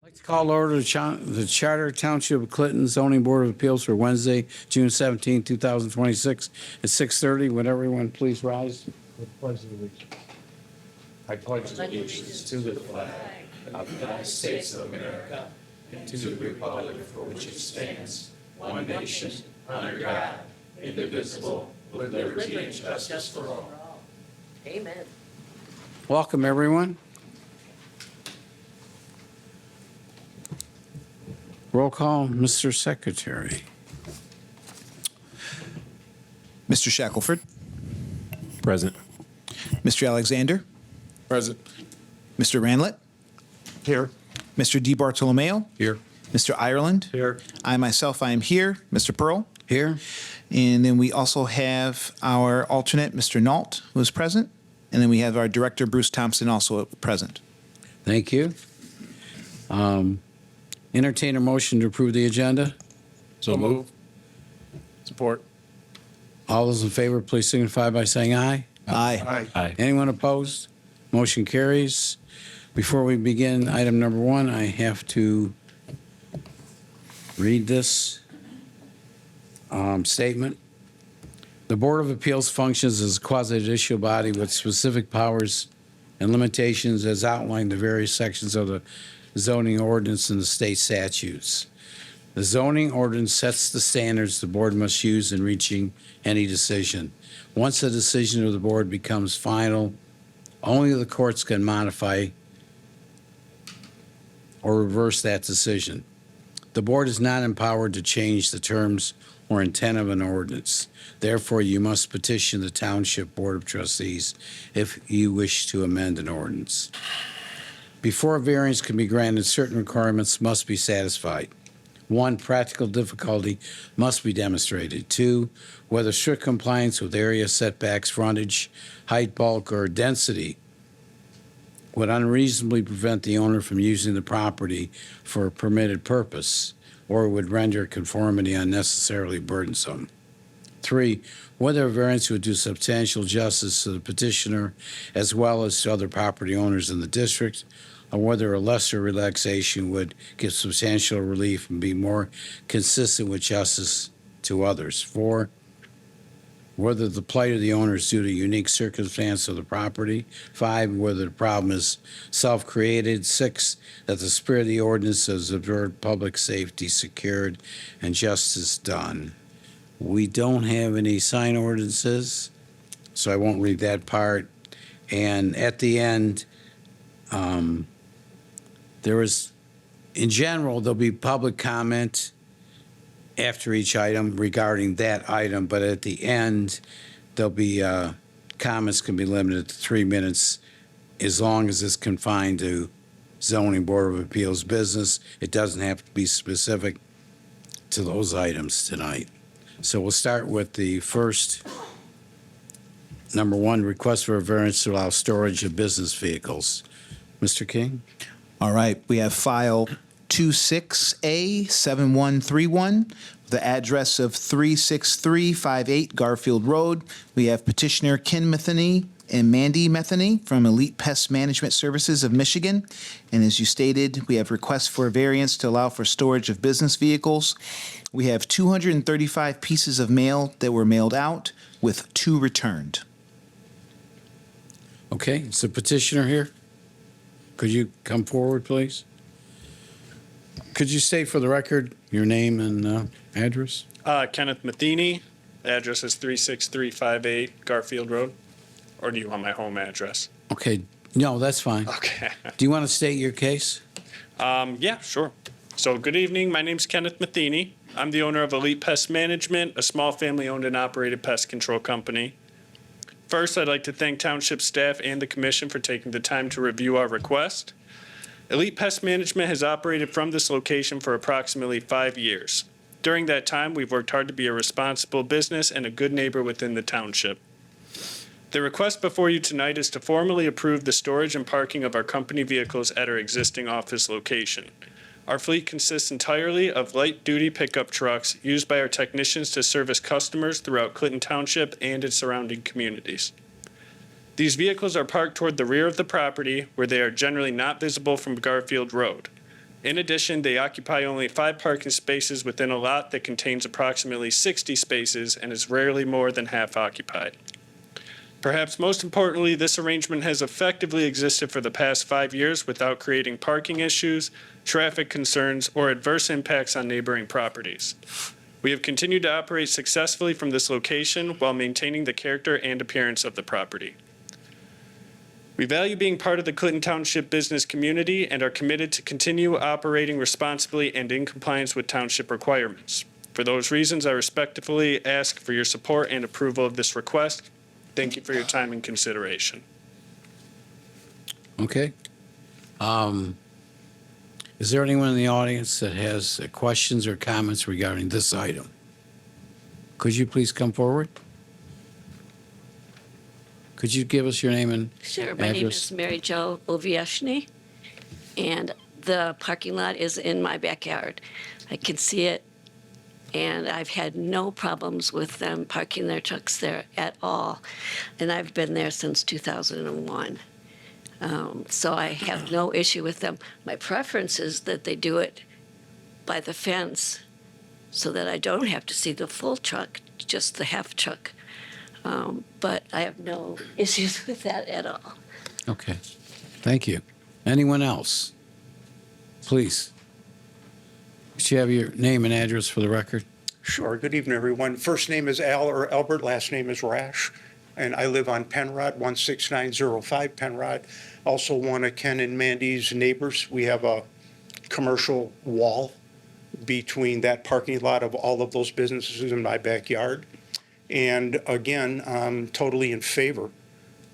I'd like to call order the Charter Township of Clinton Zoning Board of Appeals for Wednesday, June 17, 2026 at 6:30. Would everyone please rise? With the pledge of allegiance. I pledge allegiance to the flag of the United States of America and to the republic for which it stands, one nation, under God, indivisible, with liberty and justice for all. Amen. Welcome, everyone. Roll call, Mr. Secretary. Mr. Shackelford. Present. Mr. Alexander. Present. Mr. Ranlett. Here. Mr. DiBartolomeo. Here. Mr. Ireland. Here. I myself, I am here. Mr. Pearl. Here. And then we also have our alternate, Mr. Nault, who is present. And then we have our director, Bruce Thompson, also present. Thank you. Entertain a motion to approve the agenda. So move. Support. All those in favor, please signify by saying aye. Aye. Aye. Anyone opposed? Motion carries. Before we begin item number one, I have to read this statement. The Board of Appeals functions as a quasi-judicial body with specific powers and limitations as outlined in the various sections of the zoning ordinance and the state statutes. The zoning ordinance sets the standards the board must use in reaching any decision. Once a decision of the board becomes final, only the courts can modify or reverse that decision. The board is not empowered to change the terms or intent of an ordinance. Therefore, you must petition the Township Board of Trustees if you wish to amend an ordinance. Before a variance can be granted, certain requirements must be satisfied. 1, practical difficulty must be demonstrated. 2, whether strict compliance with area setbacks, frontage, height, bulk, or density would unreasonably prevent the owner from using the property for a permitted purpose or would render conformity unnecessarily burdensome. 3, whether a variance would do substantial justice to the petitioner as well as to other property owners in the district, or whether a lesser relaxation would give substantial relief and be more consistent with justice to others. 4, whether the plight of the owner is due to unique circumstance of the property. 5, whether the problem is self-created. 6, that the spirit of the ordinance is observed, public safety secured, and justice done. We don't have any sign ordinances, so I won't read that part. And at the end, in general, there'll be public comment after each item regarding that item, but at the end, there'll be comments can be limited to 3 minutes as long as it's confined to Zoning Board of Appeals business. It doesn't have to be specific to those items tonight. So we'll start with the first, number 1, request for a variance to allow storage of business vehicles. Mr. King? All right. We have file 26A7131, the address of 36358 Garfield Road. We have petitioner Ken Matheny and Mandy Matheny from Elite Pest Management Services of Michigan. And as you stated, we have requests for a variance to allow for storage of business vehicles. We have 235 pieces of mail that were mailed out with 2 returned. Okay, is the petitioner here? Could you come forward, please? Could you state for the record your name and address? Kenneth Matheny. The address is 36358 Garfield Road. Or do you want my home address? Okay, no, that's fine. Okay. Do you want to state your case? Yeah, sure. So good evening. My name's Kenneth Matheny. I'm the owner of Elite Pest Management, a small family-owned and operated pest control company. First, I'd like to thank Township staff and the Commission for taking the time to review our request. Elite Pest Management has operated from this location for approximately 5 years. During that time, we've worked hard to be a responsible business and a good neighbor within the township. The request before you tonight is to formally approve the storage and parking of our company vehicles at our existing office location. Our fleet consists entirely of light-duty pickup trucks used by our technicians to service customers throughout Clinton Township and its surrounding communities. These vehicles are parked toward the rear of the property where they are generally not visible from Garfield Road. In addition, they occupy only 5 parking spaces within a lot that contains approximately 60 spaces and is rarely more than half occupied. Perhaps most importantly, this arrangement has effectively existed for the past 5 years without creating parking issues, traffic concerns, or adverse impacts on neighboring properties. We have continued to operate successfully from this location while maintaining the character and appearance of the property. We value being part of the Clinton Township business community and are committed to continue operating responsibly and in compliance with township requirements. For those reasons, I respectfully ask for your support and approval of this request. Thank you for your time and consideration. Okay. Is there anyone in the audience that has questions or comments regarding this item? Could you please come forward? Could you give us your name and Sure, my name address? is Mary Jo Ovieshny, and the parking lot is in my backyard. I can see it, and I've had no problems with them parking their trucks there at all. And I've been there since 2001. So I have no issue with them. My preference is that they do it by the fence so that I don't have to see the full truck, just the half truck. But I have no issues with that at all. Okay. Thank you. Anyone else? Please. Could you have your name and address for the record? Sure. Good evening, everyone. First name is Al or Albert, last name is Rash, and I live on Penrod, 16905 Penrod. Also one of Ken and Mandy's neighbors. We have a commercial wall between that parking lot of all of those businesses in my backyard. And again, I'm totally in favor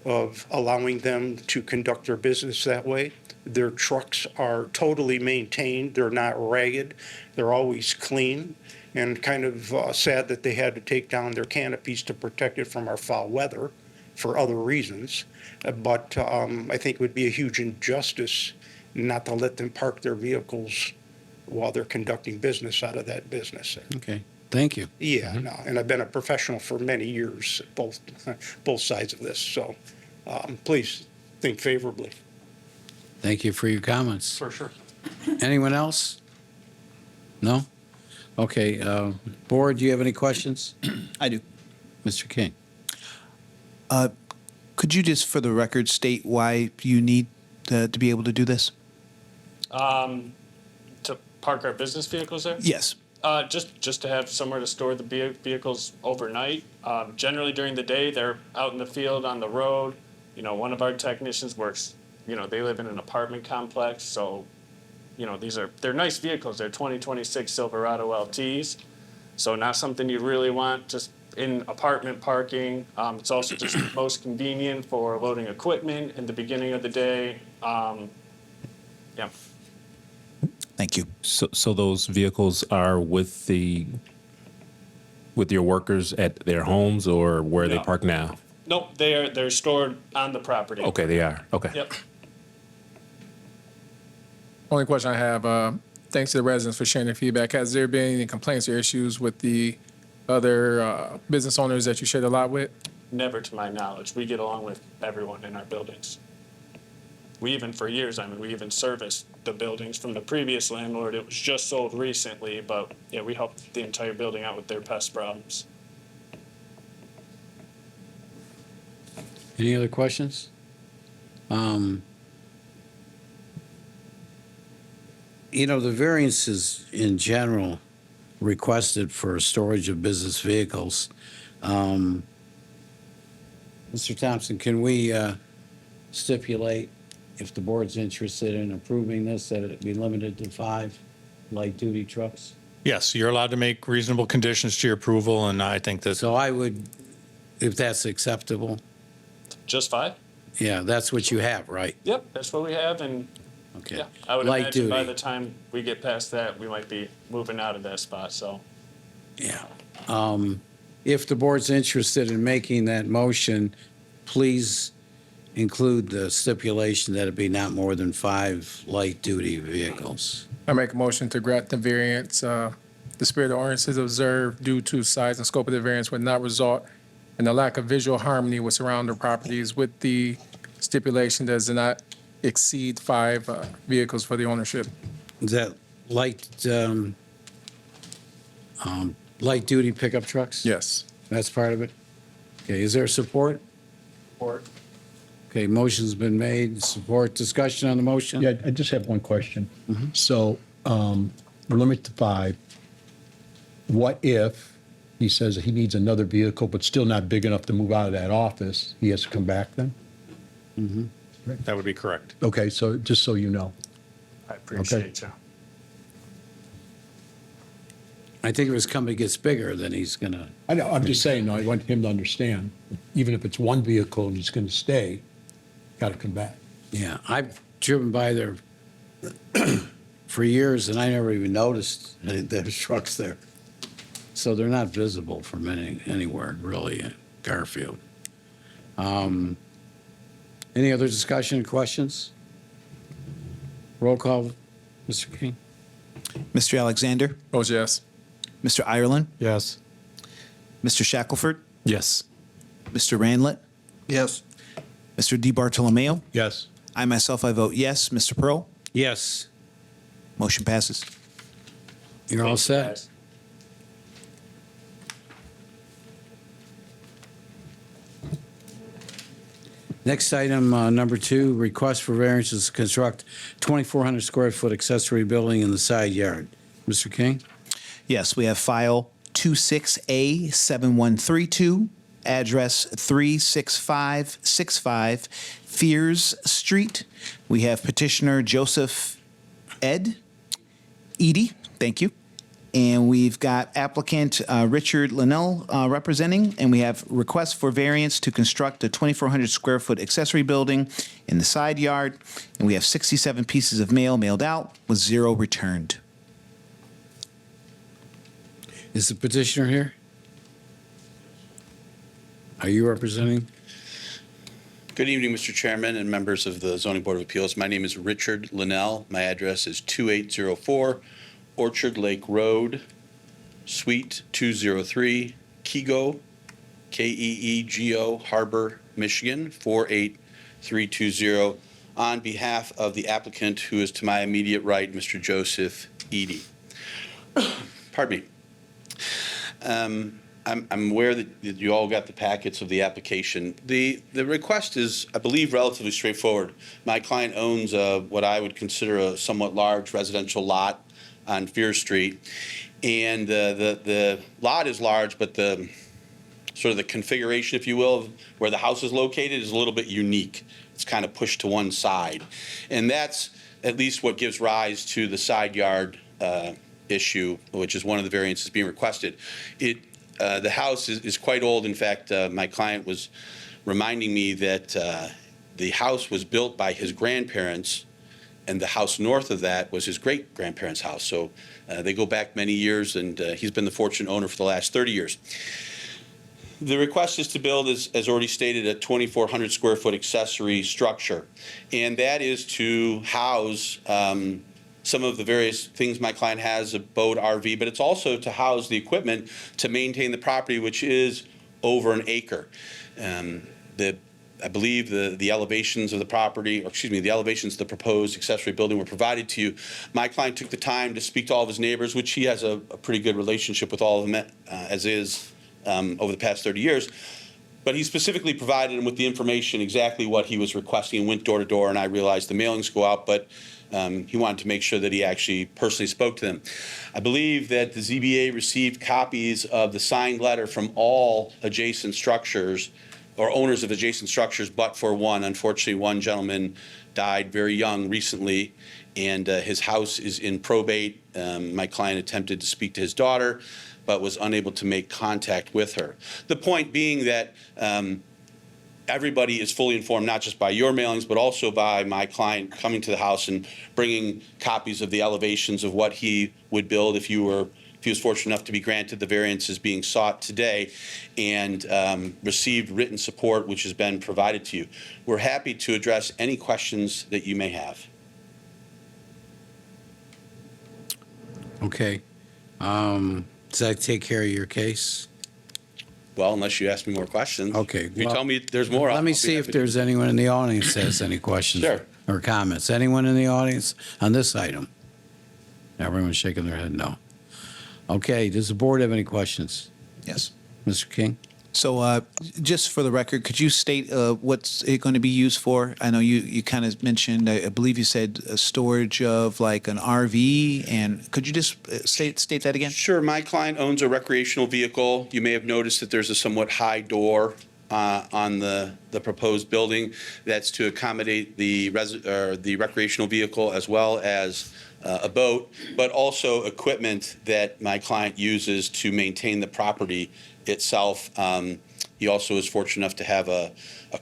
of allowing them to conduct their business that way. Their trucks are totally maintained. They're not ragged. They're always clean. And kind of sad that they had to take down their canopies to protect it from our foul weather for other reasons. But I think it would be a huge injustice not to let them park their vehicles while they're conducting business out of that business. Okay. Thank you. Yeah, no, and I've been a professional for many years, both sides of this. So please think favorably. Thank you for your comments. For sure. Anyone else? No? Okay. Board, do you have any questions? I do. Mr. King? Could you just, for the record, state why you need to be able to do this? To park our business vehicles there? Yes. Just to have somewhere to store the vehicles overnight. Generally during the day, they're out in the field on the road. You know, one of our technicians works, you know, they live in an apartment complex, so, you know, they're nice vehicles. They're 2026 Silverado LTs. So not something you really want just in apartment parking. It's also just most convenient for loading equipment in the beginning of the day. Yeah. Thank you. So those vehicles are with your workers at their homes or where they No. park now? Nope, they're stored on the property. Okay, they are. Okay. Yep. Only question I have, thanks to the residents for sharing their feedback. Has there been any complaints or issues with the other business owners that you shared a lot with? Never to my knowledge. We get along with everyone in our buildings. We even, for years, we even serviced the buildings from the previous landlord. It was just sold recently, but yeah, we helped the entire building out with their pest problems. Any other questions? You know, the variances in general requested for storage of business vehicles. Mr. Thompson, can we stipulate, if the board's interested in approving this, that it be limited to 5 light-duty trucks? Yes, you're allowed to make reasonable conditions to your approval, and I think that, So I would, if that's acceptable, Just 5? yeah, that's what you have, right? Yep, that's what we have, and Okay. yeah, I would Light imagine by duty. the time we get past that, we might be moving out of that spot, so. Yeah. If the board's interested in making that motion, please include the stipulation that it be not more than 5 light-duty vehicles. I make a motion to grant the variance. The spirit of ordinance is observed due to size and scope of the variance would not result in a lack of visual harmony with surrounding properties with the stipulation does not exceed 5 vehicles for the ownership. Is that light duty pickup trucks? Yes. That's part of it? Okay, is there support? Support. Okay, motion's been made, support, discussion on the motion? Yeah, I just have one question. So we're limited to 5. What if he says he needs another vehicle, but still not big enough to move out of that office? He has to come back then? That would be correct. Okay, so just so you know. I appreciate you. I think if his company gets bigger, then he's gonna, I know, I'm just saying, I want him to understand, even if it's one vehicle and he's going to stay, got to come back. yeah. I've driven by there for years, and I never even noticed there's trucks there. So they're not visible from anywhere, really, in Garfield. Any other discussion, questions? Roll call, Mr. King? Mr. Alexander, Votes yes. Mr. Ireland, Yes. Mr. Shackelford, Yes. Mr. Randlet, Yes. Mr. DiBartolomeo. Yes. I myself, I vote yes. Mr. Pearl, Yes. motion passes. You're all set? Next item, number 2, request for variances to construct 2,400 square foot accessory building in the side yard. Mr. King? Yes, we have file 26A7132, address 36565 Fierz Street. We have petitioner Joseph Edie, thank you. And we've got applicant Richard Linnell representing, and we have request for variance to construct a 2,400 square foot accessory building in the side yard. And we have 67 pieces of mail mailed out with 0 returned. Is the petitioner here? Are you representing? Good evening, Mr. Chairman and members of the Zoning Board of Appeals. My name is Richard Linnell. My address is 2804 Orchard Lake Road, Suite 203, Keego, Keego, Harper, Michigan, 48320, on behalf of the applicant, who is to my immediate right, Mr. Joseph Edie. Pardon me. I'm aware that you all got the packets of the application. The request is, I believe, relatively straightforward. My client owns what I would consider a somewhat large residential lot on Fierz Street, and the lot is large, but the sort of the configuration, if you will, of where the house is located is a little bit unique. It's kind of pushed to one side, and that's at least what gives rise to the side yard issue, which is one of the variances being requested. The house is quite old. In fact, my client was reminding me that the house was built by his grandparents, and the house north of that was his great-grandparents' house. So they go back many years, and he's been the fortunate owner for the last 30 years. The request is to build, as already stated, a 2,400 square foot accessory structure, and that is to house some of the various things my client has, a boat, RV, but it's also to house the equipment to maintain the property, which is over an acre. I believe the elevations of the property, or excuse me, the elevations of the proposed accessory building were provided to you. My client took the time to speak to all of his neighbors, which he has a pretty good relationship with all of them, as is over the past 30 years. But he specifically provided him with the information, exactly what he was requesting, and went door to door, and I realized the mailings go out, but he wanted to make sure that he actually personally spoke to them. I believe that the ZBA received copies of the signed letter from all adjacent structures, or owners of adjacent structures, but for one. Unfortunately, one gentleman died very young recently, and his house is in probate. My client attempted to speak to his daughter, but was unable to make contact with her. The point being that everybody is fully informed, not just by your mailings, but also by my client coming to the house and bringing copies of the elevations of what he would build if he was fortunate enough to be granted the variances being sought today, and received written support, which has been provided to you. We're happy to address any questions that you may have. Okay. Does that take care of your case? Well, unless you ask me more questions. Okay, If you well, tell me there's more, Let I'll me be see if happy to. there's anyone in the audience that has any questions Sure. or comments. Anyone in the audience on this item? Everyone's shaking their head no. Okay, does the board have any questions? Yes. Mr. King? So just for the record, could you state what's it going to be used for? I know you kind of mentioned, I believe you said storage of like an RV, and could you just state that again? Sure. My client owns a recreational vehicle. You may have noticed that there's a somewhat high door on the proposed building. That's to accommodate the recreational vehicle as well as a boat, but also equipment that my client uses to maintain the property itself. He also is fortunate enough to have a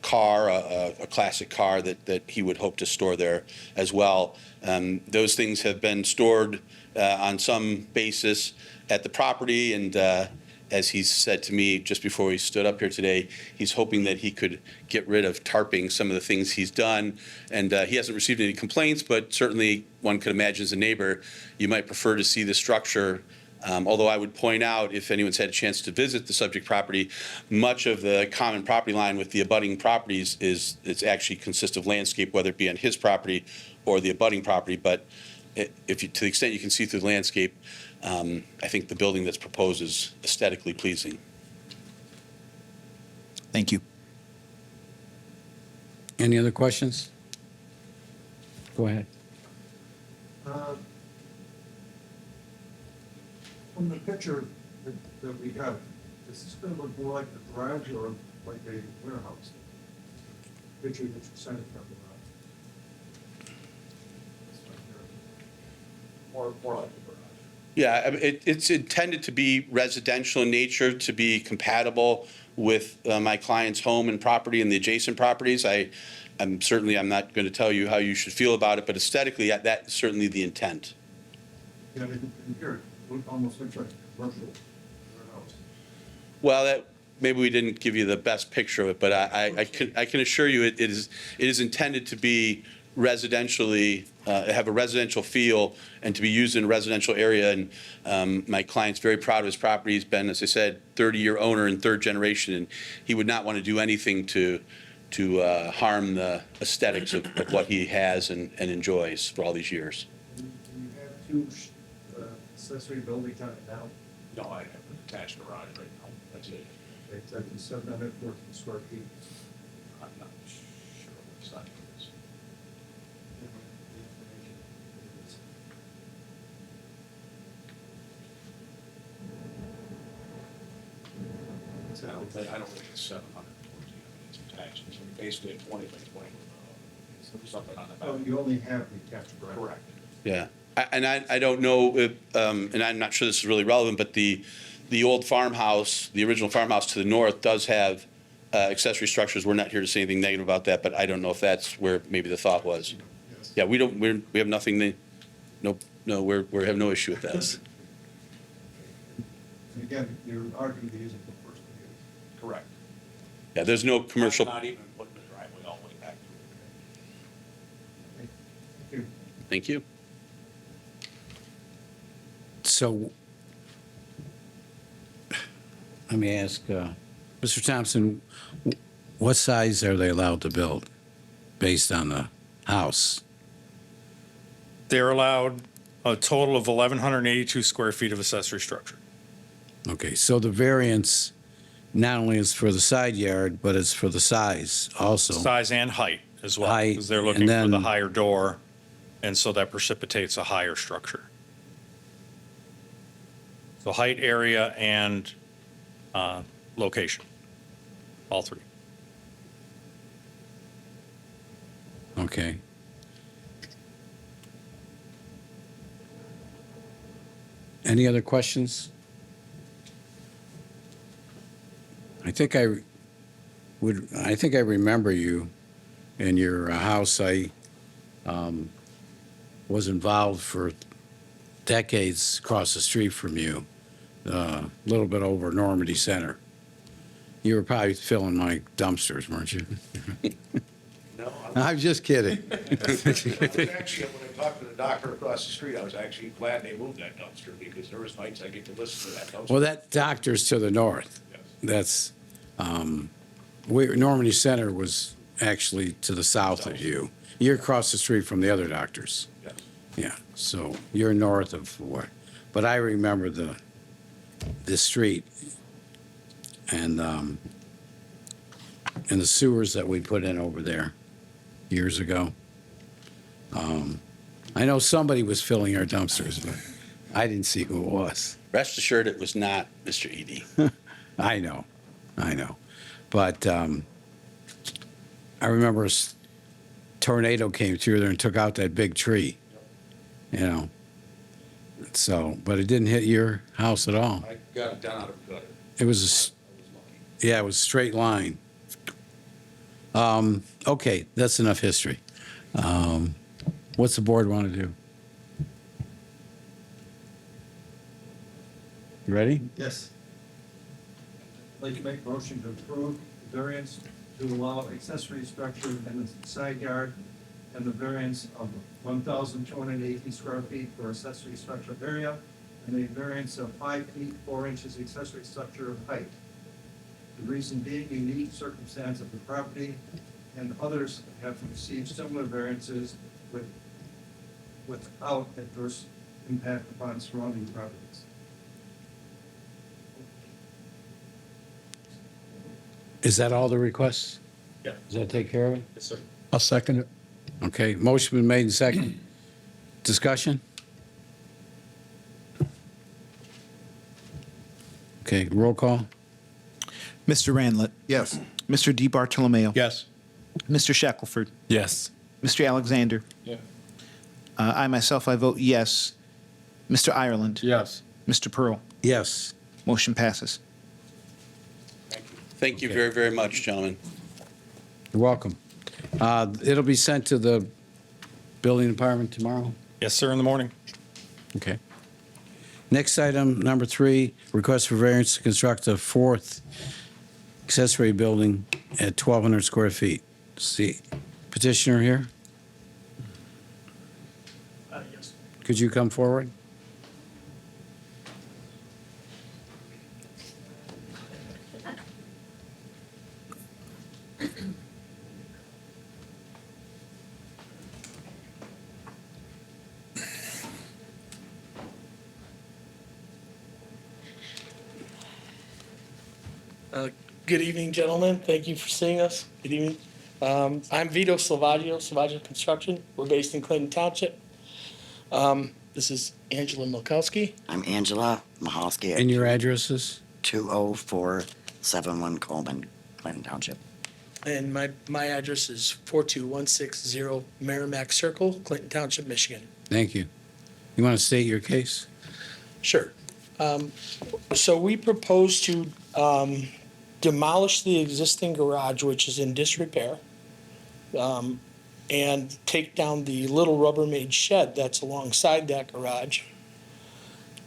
car, a classic car that he would hope to store there as well. Those things have been stored on some basis at the property, and as he said to me just before he stood up here today, he's hoping that he could get rid of tarping some of the things he's done. And he hasn't received any complaints, but certainly one could imagine as a neighbor, you might prefer to see the structure. Although I would point out, if anyone's had a chance to visit the subject property, much of the common property line with the abutting properties it's actually consists of landscape, whether it be on his property or the abutting property. But if you, to the extent you can see through the landscape, I think the building that's proposed is aesthetically pleasing. Thank you. Any other questions? Go ahead. From the picture that we have, is this going to look more like a garage or like a warehouse? Picture that you sent from the garage. More like a garage. Yeah, I mean, it's intended to be residential in nature, to be compatible with my client's home and property and the adjacent properties. I'm not going to tell you how you should feel about it, but aesthetically, that's certainly the intent. Yeah, in here, it almost looks like a commercial warehouse. Well, maybe we didn't give you the best picture of it, but I can assure you it is intended to be residentially, have a residential feel and to be used in a residential area. And my client's very proud of his property. He's been, as I said, 30-year owner in third generation, and he would not want to do anything to harm the aesthetics of what he has and enjoys for all these years. Do you have two accessory buildings on it now? No, I have an attached garage right now. That's it. It's at 714 square feet. I'm not sure what size it is. I don't think it's 700. It's attached. It's basically a 20 by 20 with something on the Oh, back. you only have the attached garage? Correct. Yeah, I don't know, if, and I'm not sure this is really relevant, but the old farmhouse, the original farmhouse to the north does have accessory structures. We're not here to say anything negative about that, but I don't know if that's where maybe the thought was. Yes. Yeah, we have nothing, we have no issue with that. And again, you're arguably using the first one. Correct. Yeah, there's no commercial, Not even putting the driveway all the way back to it. Thank you. thank you. So, let me ask, Mr. Thompson, what size are they allowed to build based on the house? They're allowed a total of 1,182 square feet of accessory structure. Okay, so the variance not only is for the side yard, but it's for the size also. Size and height as well, Height, because they're and looking for the then- higher door, and so that precipitates a higher structure. So height, area, and location, all three. Okay. Any other questions? I think I remember you in your house. I was involved for decades across the street from you, a little bit over Normandy Center. You were probably filling my dumpsters, weren't you? No, I'm just kidding. actually, when I talked to the doctor across the street, I was actually glad they moved that dumpster because there was nights I get to listen to that dumpster. Well, that doctor's to the north. Yes. That's, Normandy Center was actually to the south of you. You're across the street from the other doctors. Yes. Yeah, so you're north of but I remember the street and the sewers that we put in over there years ago. I know somebody was filling our dumpsters, but I didn't see who it was. Rest assured, it was not Mr. Edie. I know. But I remember tornado came through there and took out that big tree, you know. So, but it didn't hit your house at all. I got it down out of gutter. It was yeah, it was a straight line. Okay, that's enough history. What's the board want to do? You ready? Yes. I'd like to make a motion to approve the variance to allow accessory structure in the side yard and the variance of 1,280 square feet for accessory structure area and a variance of 5 feet 4 inches accessory structure height. The reason being unique circumstance of the property and others have received similar variances without adverse impact upon surrounding properties. Is that all the requests? Yeah. Does that take care of it? Yes, sir. I'll second it. Okay, motion been made and second. Discussion? Okay, roll call? Mr. Randlet. Yes. Mr. DiBartolomeo. Yes. Mr. Shackelford. Yes. Mr. Alexander. Yeah. I myself, I vote yes. Mr. Ireland. Yes. Mr. Pearl. Yes. Motion passes. Thank you very, very much, gentlemen. You're welcome. It'll be sent to the building department tomorrow? Yes, sir, in the morning. Okay. Next item, number 3, request for variance to construct a 4th accessory building at 1,200 square feet. See, petitioner here? Yes. Could you come forward? Good evening, gentlemen. Thank you for seeing us. Good evening. I'm Vito Salvaggio Construction. We're based in Clinton Township. This is Angela Milkowski. I'm Angela Mahalski And at your addresses? 20471 Coleman, Clinton Township. And my address is 42160 Merrimack Circle, Clinton Township, Michigan. Thank you. You want to state your case? Sure. So we propose to demolish the existing garage, which is in disrepair, and take down the little Rubbermaid shed that's alongside that garage,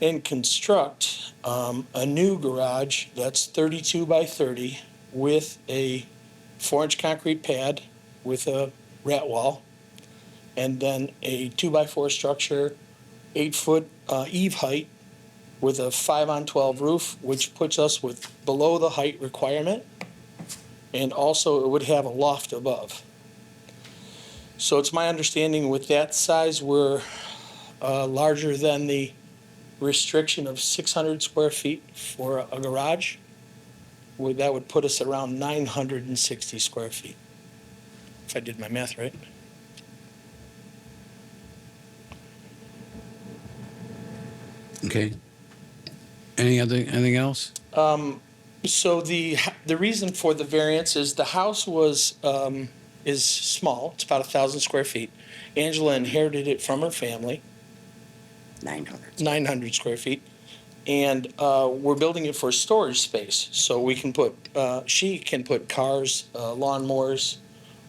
and construct a new garage that's 32 by 30 with a 4-inch concrete pad with a rat wall, and then a 2x4 structure, 8-foot eave height, with a 5-on-12 roof, which puts us with below the height requirement. And also it would have a loft above. So it's my understanding with that size, we're larger than the restriction of 600 square feet for a garage. That would put us around 960 square feet, if I did my math right. Okay. Anything else? So the reason for the variance is the house is small. It's about 1,000 square feet. Angela inherited it from her family, 900 square feet. And we're building it for storage space. So she can put cars, lawnmowers,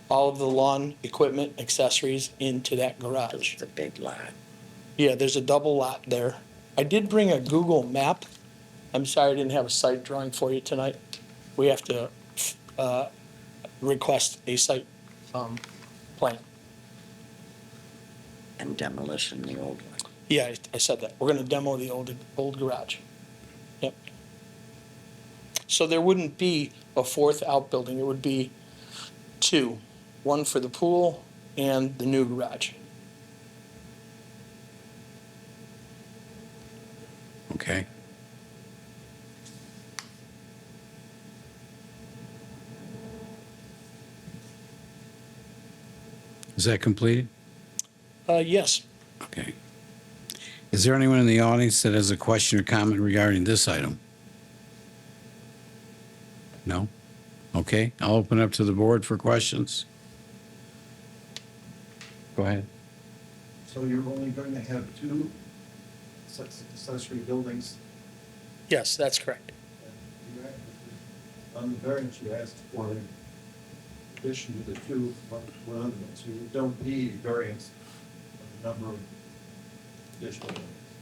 all of the lawn equipment, accessories into that garage. It's a big lot. Yeah, there's a double lot there. I did bring a Google map. I'm sorry I didn't have a site drawing for you tonight. We have to request a site plan. And demolition, the old one. Yeah, I said that. We're gonna demo the old garage. Yep. So there wouldn't be a 4th outbuilding. It would be 2, one for the pool and the new garage. Okay. Is that completed? Yes. Okay. Is there anyone in the audience that has a question or comment regarding this item? No? Okay, I'll open up to the board for questions. Go ahead. So you're only going to have two accessory buildings? Yes, that's correct. On the variance, you asked for an addition to the two, one of them, so you don't need variance on the number of additional.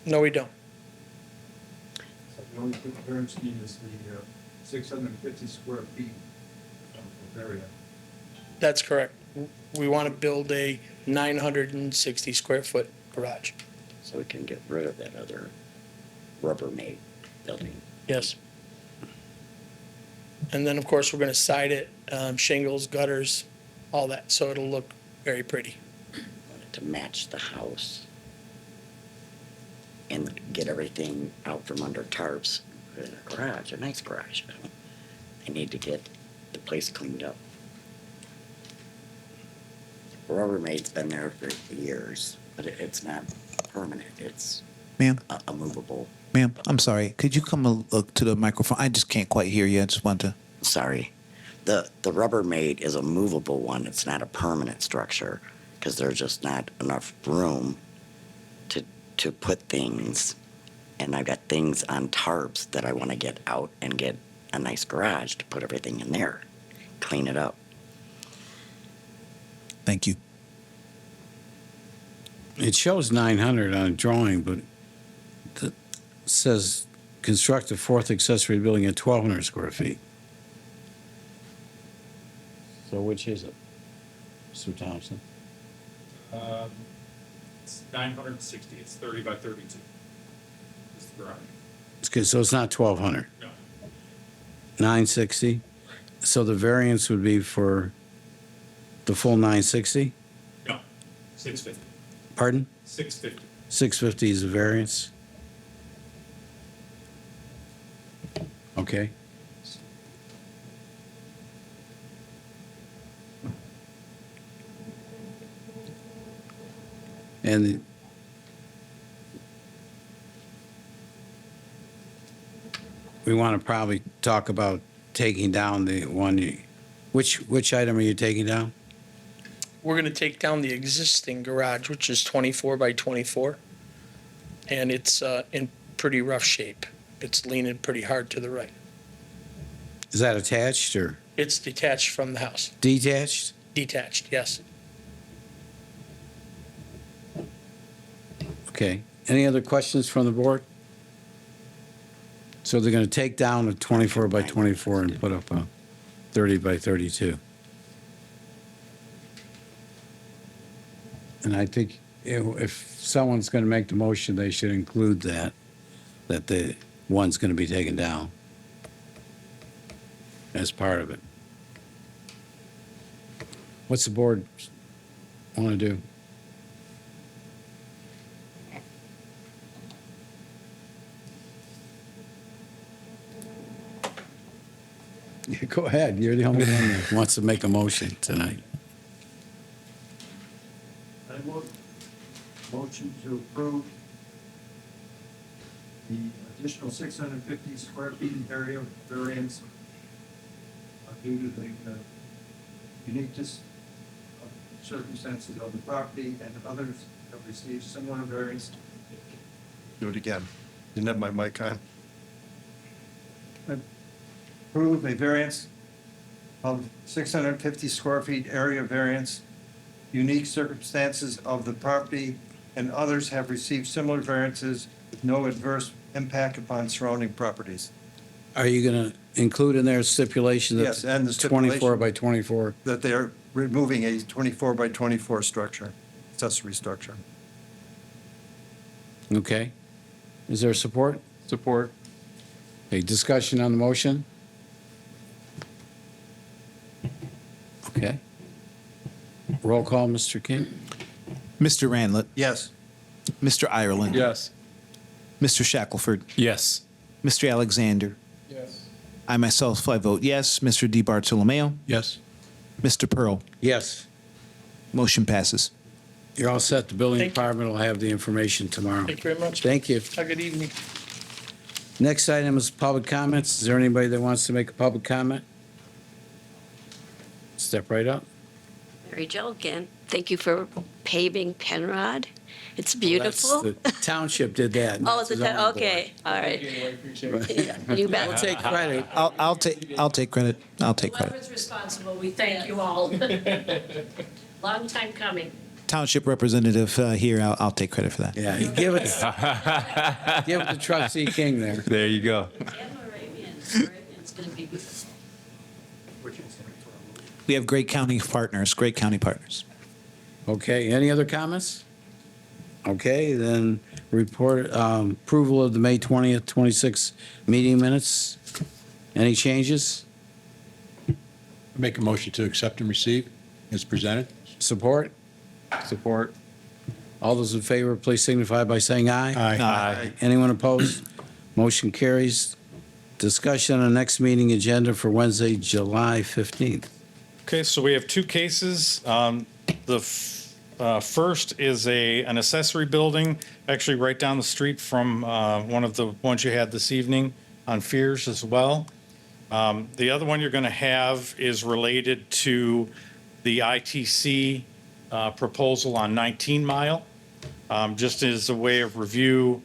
No, we don't. So the only variance need is the 650 square feet of area. That's correct. We want to build a 960 square foot garage. So we can get rid of that other Rubbermaid building. Yes. And then, of course, we're going to side it, shingles, gutters, all that, so it'll look very pretty. Want it to match the house. And get everything out from under tarps. Put it in a garage, a nice garage. I need to get the place cleaned up. Rubbermaid's been there for years, but it's not permanent. It's Ma'am, a movable. ma'am, I'm sorry. Could you come look to the microphone? I just can't quite hear you. I just want to. Sorry. The Rubbermaid is a movable one. It's not a permanent structure because there's just not enough room to put things. And I've got things on tarps that I want to get out and get a nice garage to put everything in there, clean it up. Thank you. It shows 900 on a drawing, but it says construct a fourth accessory building at 1,200 square feet. So which is it, Mr. Thompson? It's 960. It's 30 by 32. It's the garage. It's good, so it's not 1,200. No. 960? So the variance would be for the full 960? No. 650. Pardon? 650. 650 is the variance? Okay. And we want to probably talk about taking down the one, which item are you taking down? We're going to take down the existing garage, which is 24 by 24, and it's in pretty rough shape. It's leaning pretty hard to the right. Is that attached or It's detached from the house. detached? Detached, yes. Okay. Any other questions from the board? So they're going to take down a 24 by 24 and put up a 30 by 32. And I think if someone's going to make the motion, they should include that the one's going to be taken down as part of it. What's the board want to do? Yeah, go ahead. You're the only one that wants to make a motion tonight. I motion to approve the additional 650 square feet area variance due to the uniqueness of circumstances of the property, and others have received similar variance. Do it again. Didn't have my mic on. Approve a variance of 650 square feet area variance, unique circumstances of the property, and others have received similar variances with no adverse impact upon surrounding properties. Are you going to include in there stipulation that Yes, and the 24 stipulation by 24? that they are removing a 24 by 24 structure, accessory structure. Okay. Is there support? Support. A discussion on the motion? Okay. Roll call, Mr. King? Mr. Randlett, Yes. Mr. Ireland, Yes. Mr. Shackelford, Yes. Mr. Alexander. Yes. I myself, I vote yes. Mr. DiBartolomeo, Yes. Mr. Pearl. Yes, Motion passes. you're all set. The building Thank you. department will have the information tomorrow. Thank you very much. Thank you. Have a good evening. Next item is public comments. Is there anybody that wants to make a public comment? Step right up. Mary Jo again. Thank you for paving Penrod. It's That's beautiful. The township did that. Oh, is it that? Okay, all right. Yeah, you I'll bet. take credit. I'll take credit. I'll take credit. Whoever's responsible, we thank you all. Long time coming. Township representative here, I'll take credit for that. Yeah, you give it to trustee King there. There you go. And Moravians going to be good. We have great county partners, great county partners. Okay, any other comments? Okay, then report, approval of the May 20th, 26 meeting minutes. Any changes? Make a motion to accept and receive as presented. Support? Support. All those in favor, please signify by saying aye. Aye. Anyone opposed? Motion carries. Discussion on the next meeting agenda for Wednesday, July 15th. Okay, so we have two cases. First is an accessory building, actually right down the street from one of the ones you had this evening on Fierz as well. The other one you're going to have is related to the ITC proposal on 19 Mile. Just as a way of review,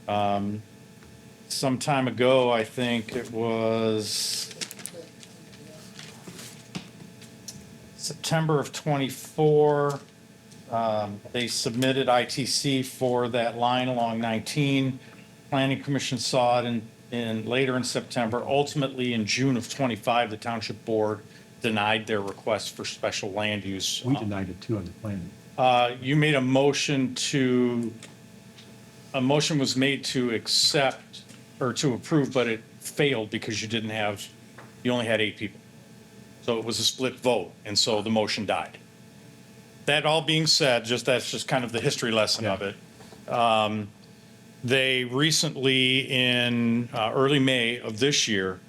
some time ago, I think it was September of '24, they submitted ITC for that line along 19. Planning Commission saw it later in September. Ultimately, in June of '25, the Township Board denied their request for special land use. We denied it too on the plan. You made a motion was made to accept or to approve, but it failed because you only had 8 people. So it was a split vote, and so the motion died. That all being said, that's just kind of the history lesson of it. They recently, in early May of this year,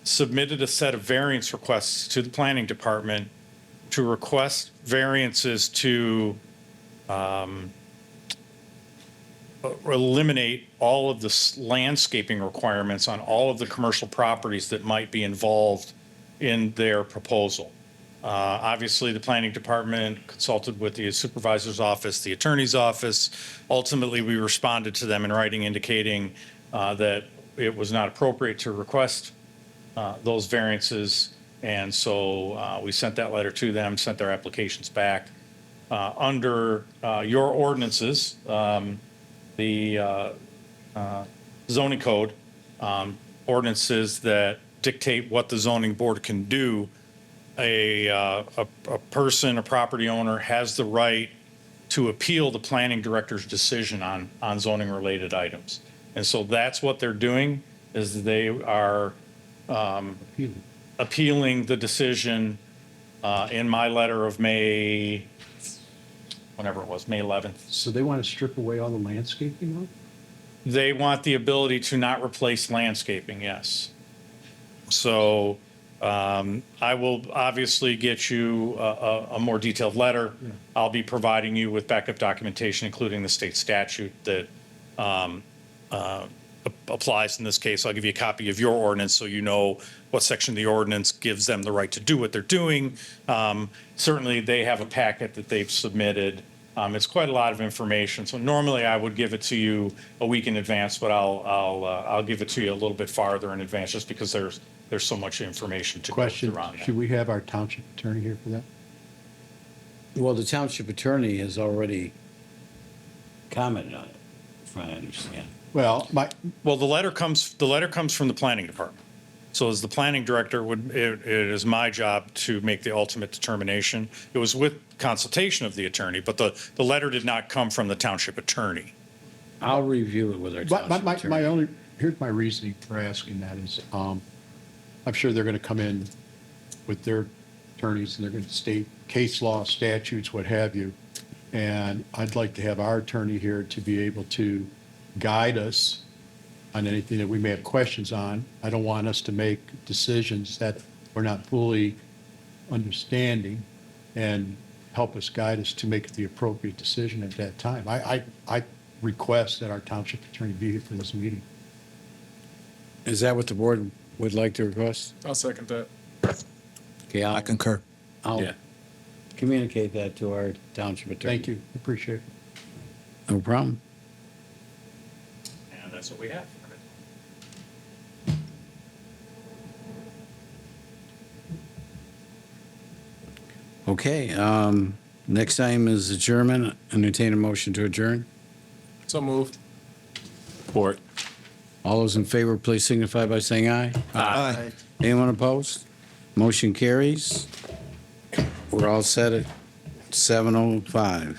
submitted a set of variance requests to the Planning Department to request variances to eliminate all of the landscaping requirements on all of the commercial properties that might be involved in their proposal. Obviously, the Planning Department consulted with the Supervisor's Office, the Attorney's Office. Ultimately, we responded to them in writing indicating that it was not appropriate to request those variances. And so we sent that letter to them, sent their applications back. Under your ordinances, the zoning code, ordinances that dictate what the zoning board can do, a person, a property owner has the right to appeal the planning director's decision on zoning related items. And so that's what they're doing, is they are appealing the decision in my letter of May, whenever it was, May 11th. So they want to strip away all the landscaping now? They want the ability to not replace landscaping, yes. So I will obviously get you a more detailed letter. I'll be providing you with backup documentation, including the state statute that applies in this case. I'll give you a copy of your ordinance so you know what section of the ordinance gives them the right to do what they're doing. Certainly, they have a packet that they've submitted. It's quite a lot of information. So normally I would give it to you a week in advance, but I'll give it to you a little bit farther in advance just because there's so much information to go Question, through on that. should we have our township attorney here for that? Well, the township attorney has already commented on it, if I understand. Well, Well, the letter comes from the planning department. So as the planning director, it is my job to make the ultimate determination. It was with consultation of the attorney, but the letter did not come from the township attorney. I'll review it with our township attorney. Here's my reasoning for asking that is, I'm sure they're going to come in with their attorneys and they're going to state case law, statutes, what have you. And I'd like to have our attorney here to be able to guide us on anything that we may have questions on. I don't want us to make decisions that we're not fully understanding, and help us, guide us to make the appropriate decision at that time. I request that our township attorney be here for this meeting. Is that what the board would like to request? I'll second that. Okay, I concur. I'll Yeah. communicate that to our township attorney. Thank you, appreciate it. No problem. And that's what we have. Okay, next item is adjournment. Entertain a motion to adjourn. So moved. Support. All those in favor, please signify by saying aye. Aye. Anyone opposed? Motion carries. We're all set at 7:05.